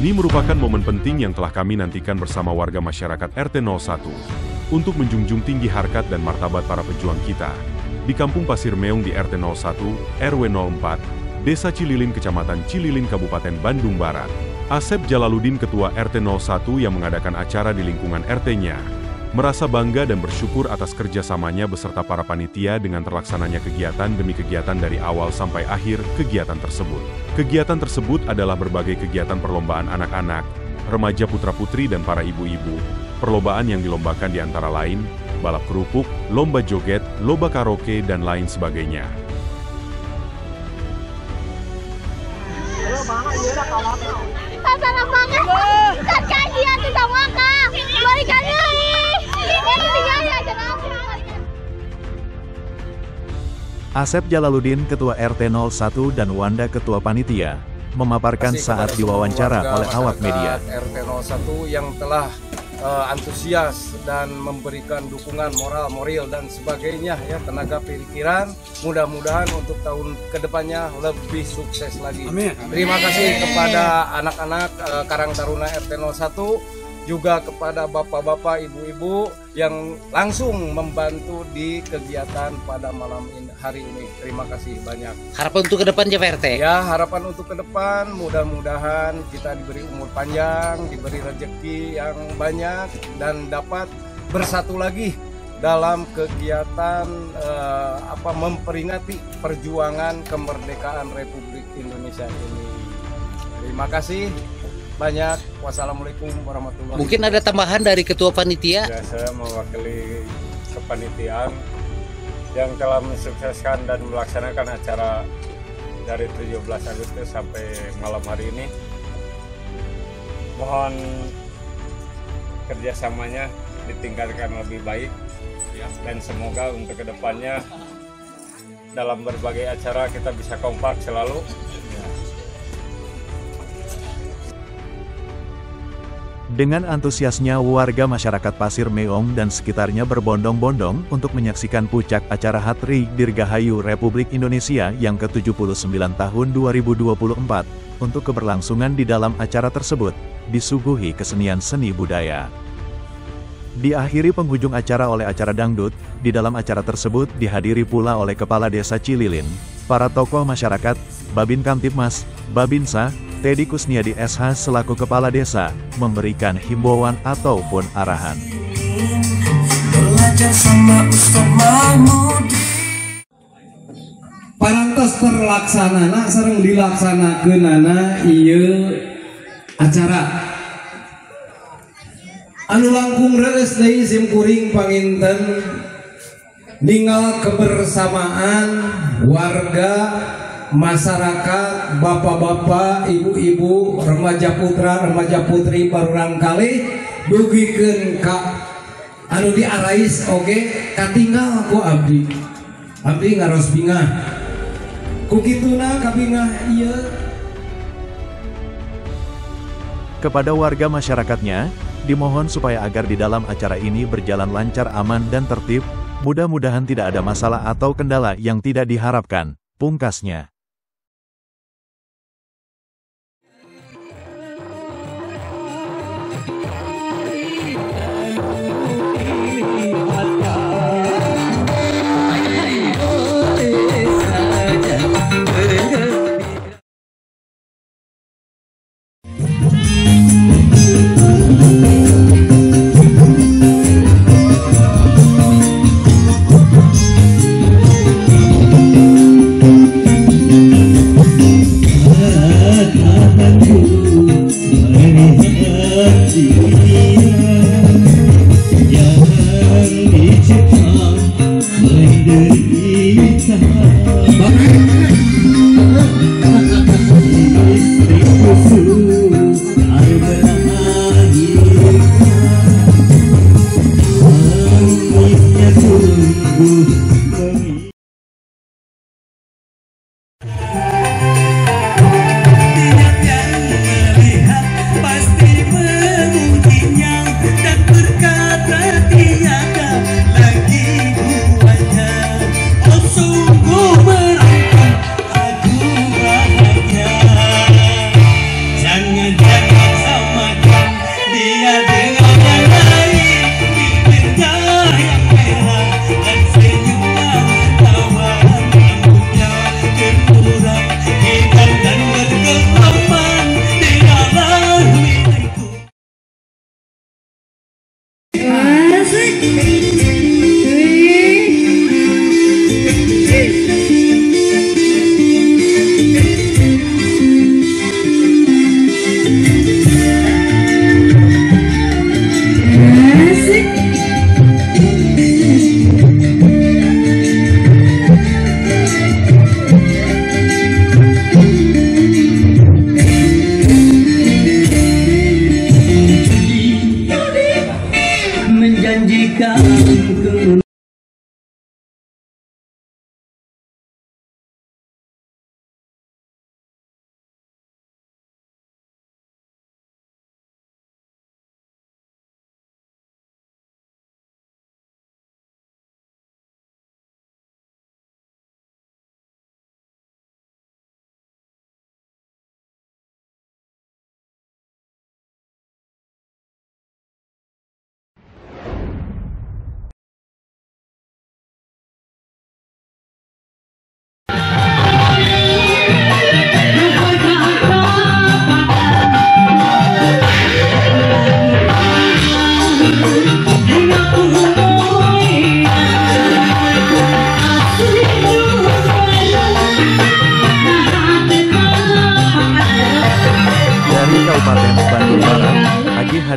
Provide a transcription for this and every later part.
Ini merupakan momen penting yang telah kami nantikan bersama warga masyarakat RT 01 untuk menjunjung tinggi harkat dan martabat para pejuang kita di Kampung Pasir Meong di RT 01, RW 04, Desa Cililin, Kecamatan Cililin, Kabupaten Bandung Barat. Asep Jalaluddin, Ketua RT 01 yang mengadakan acara di lingkungan RT-nya, merasa bangga dan bersyukur atas kerjasamanya beserta para panitia dengan terlaksananya kegiatan demi kegiatan dari awal sampai akhir kegiatan tersebut. Kegiatan tersebut adalah berbagai kegiatan perlombaan anak-anak, remaja putra-putri dan para ibu-ibu. Perlombaan yang dilombakan di antara lain, balap kerupuk, lomba joget, lomba karaoke, dan lain sebagainya. Asep Jalaluddin, Ketua RT 01 dan Wanda, Ketua Panitia, memaparkan saat diwawancara oleh awak media. RT 01 yang telah antusias dan memberikan dukungan moral dan sebagainya ya, tenaga pikiran, mudah-mudahan untuk tahun kedepannya lebih sukses lagi. Amin. Terima kasih kepada anak-anak Karang Taruna RT 01, juga kepada bapak-bapak, ibu-ibu yang langsung membantu di kegiatan pada malam hari ini. Terima kasih banyak. Harapan untuk ke depan ya Pak RT? Ya, harapan untuk ke depan mudah-mudahan kita diberi umur panjang, diberi rezeki yang banyak, dan dapat bersatu lagi dalam kegiatan memperingati perjuangan kemerdekaan Republik Indonesia ini. Terima kasih banyak. Wassalamualaikum warahmatullahi wabarakatuh. Mungkin ada tambahan dari Ketua Panitia? Ya, saya mewakili kepanitiaan yang telah mensukseskan dan melaksanakan acara dari 17 Agustus sampai malam hari ini. Mohon kerjasamanya ditingkatkan lebih baik dan semoga untuk kedepannya dalam berbagai acara kita bisa kompak selalu. Dengan antusiasnya warga masyarakat Pasir Meong dan sekitarnya berbondong-bondong untuk menyaksikan puncak acara Hari Dirgahayu Republik Indonesia yang ke-79 tahun 2024. Untuk keberlangsungan di dalam acara tersebut, disuguhi kesenian seni budaya. Diakhiri penghujung acara oleh acara dangdut, di dalam acara tersebut dihadiri pula oleh Kepala Desa Cililin, para tokoh masyarakat, Babin Kamtibmas, Babinsa, Teddy Kusniadi SH selaku Kepala Desa, memberikan himbauan ataupun arahan. Parantos terlaksanana sareng dilaksanakeunana ieu acara. Anu langkung reueus deui simkuring panginten ninggal kebersamaan warga, masyarakat, bapak-bapak, ibu-ibu, remaja putra, remaja putri parurang kali dugikeun ka anu diarais oge katinggal ku abdi ngaros bingah ku kituna kabingah ieu. Kepada warga masyarakatnya, dimohon supaya agar di dalam acara ini berjalan lancar, aman dan tertib, mudah-mudahan tidak ada masalah atau kendala yang tidak diharapkan, pungkasnya.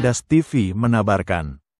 Das TV menabarkan.